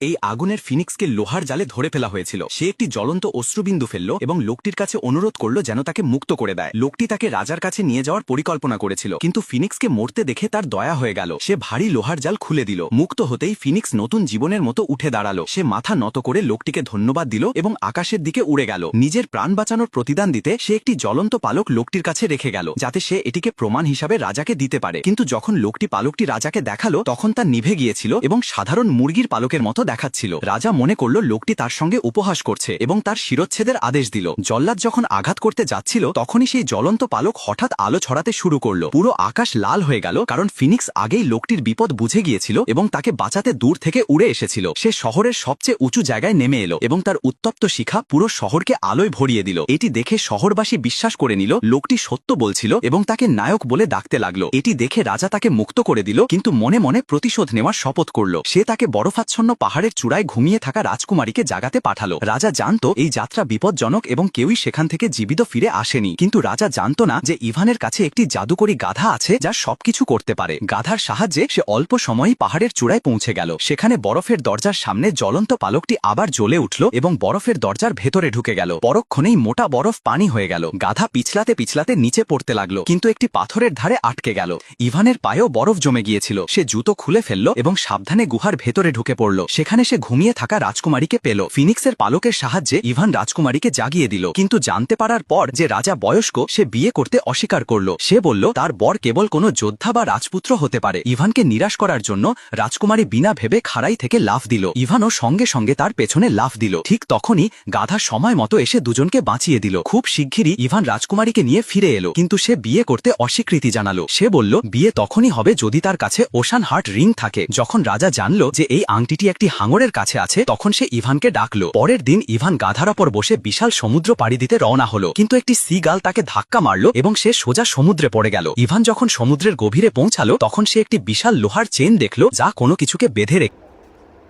এই আগুনের ফিনিক্সকে লোহার জালে ধরে ফেলা হয়েছিল। সে একটি জ্বলন্ত অশ্রুবিন্দু ফেলল এবং লোকটির কাছে অনুরোধ করল যেন তাকে মুক্ত করে দেয়। লোকটি তাকে রাজার কাছে নিয়ে যাওয়ার পরিকল্পনা করেছিল, কিন্তু ফিনিক্সকে মরতে দেখে তার দয়া হয়ে গেল। সে ভারী লোহার জাল খুলে দিল। মুক্ত হতেই ফিনিক্স নতুন জীবনের মতো উঠে দাঁড়ালো। সে মাথা নত করে লোকটিকে ধন্যবাদ দিল এবং আকাশের দিকে উড়ে গেল। নিজের প্রাণ বাঁচানোর প্রতিদান দিতে সে একটি জ্বলন্ত পালক লোকটির কাছে রেখে গেল, যাতে সে এটিকে প্রমাণ হিসাবে রাজাকে দিতে পারে। কিন্তু যখন লোকটি পালকটি রাজাকে দেখালো তখন তা নিভে গিয়েছিল এবং সাধারণ মুরগির পালকের মতো দেখাচ্ছিল। রাজা মনে করল লোকটি তার সঙ্গে উপহাস করছে এবং তার শিরচ্ছেদের আদেশ দিল। জল্লাদ যখন আঘাত করতে যাচ্ছিল তখনই সেই জ্বলন্ত পালক হঠাৎ আলো ছড়াতে শুরু করল। পুরো আকাশ লাল হয়ে গেল, কারণ ফিনিক্স আগেই লোকটির বিপদ বুঝে গিয়েছিল এবং তাকে বাঁচাতে দূর থেকে উড়ে এসেছিল। সে শহরের সবচেয়ে উঁচু জায়গায় নেমে এলো এবং তার উত্তপ্ত শিখা পুরো শহরকে আলোয় ভরিয়ে দিল। এটি দেখে শহরবাসী বিশ্বাস করে নিল লোকটি সত্য বলছিল এবং তাকে নায়ক বলে ডাকতে লাগলো। এটি দেখে রাজা তাকে মুক্ত করে দিল, কিন্তু মনে মনে প্রতিশোধ নেওয়ার শপথ করল। সে তাকে বরফাচ্ছন্ন পাহাড়ের চূড়ায় ঘুমিয়ে থাকা রাজকুমারীকে জাগাতে পাঠালো। রাজা জানত এই যাত্রা বিপজ্জনক এবং কেউই সেখান থেকে জীবিত ফিরে আসেনি, কিন্তু রাজা জানত না যে ইভানের কাছে একটি জাদুকরী গাধা আছে যা সবকিছু করতে পারে। গাধার সাহায্যে সে অল্প সময়ই পাহাড়ের চূড়ায় পৌঁছে গেল। সেখানে বরফের দরজার সামনে জ্বলন্ত পালকটি আবার জ্বলে উঠল এবং বরফের দরজার ভেতরে ঢুকে গেল। পরক্ষণেই মোটা বরফ পানি হয়ে গেল। গাধা পিছলাতে পিছলাতে নিচে পড়তে লাগলো, কিন্তু একটি পাথরের ধারে আটকে গেল। ইভানের পায়েও বরফ জমে গিয়েছিল। সে জুতো খুলে ফেলল এবং সাবধানে গুহার ভেতরে ঢুকে পড়ল। সেখানে সে ঘুমিয়ে থাকা রাজকুমারীকে পেল। ফিনিক্সের পালকের সাহায্যে ইভান রাজকুমারীকে জাগিয়ে দিল, কিন্তু জানতে পারার পর যে রাজা বয়স্ক, সে বিয়ে করতে অস্বীকার করল। সে বলল তার বর কেবল কোনো যোদ্ধা বা রাজপুত্র হতে পারে। ইভানকে নিরাশ করার জন্য রাজকুমারী বিনা ভেবে খাড়াই থেকে লাফ দিল। ইভানও সঙ্গে সঙ্গে তার পেছনে লাফ দিল। ঠিক তখনই গাধা সময় মতো এসে দুজনকে বাঁচিয়ে দিল। খুব শিগগিরই ইভান রাজকুমারীকে নিয়ে ফিরে এলো, কিন্তু সে বিয়ে করতে অস্বীকৃতি জানালো। সে বলল বিয়ে তখনই হবে যদি তার কাছে ওশান হার্ট রিং থাকে। যখন রাজা জানল যে এই আংটিটি একটি হাঙরের কাছে আছে, তখন সে ইভানকে ডাকলো। পরের দিন ইভান গাধার ওপর বসে বিশাল সমুদ্র পাড়ি দিতে রওনা হলো, কিন্তু একটি সিগাল তাকে ধাক্কা মারল এবং সে সোজা সমুদ্রে পড়ে গেল। ইভান যখন সমুদ্রের গভীরে পৌঁছালো তখন সে একটি বিশাল লোহার চেন দেখলো যা কোনো কিছুকে বেঁধে রেখে।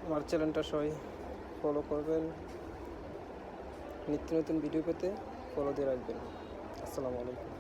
আমার চ্যানেলটা সবাই ফলো করবেন, নিত্য নতুন ভিডিও পেতে ফলো দিয়ে রাখবেন। আসসালামু আলাইকুম।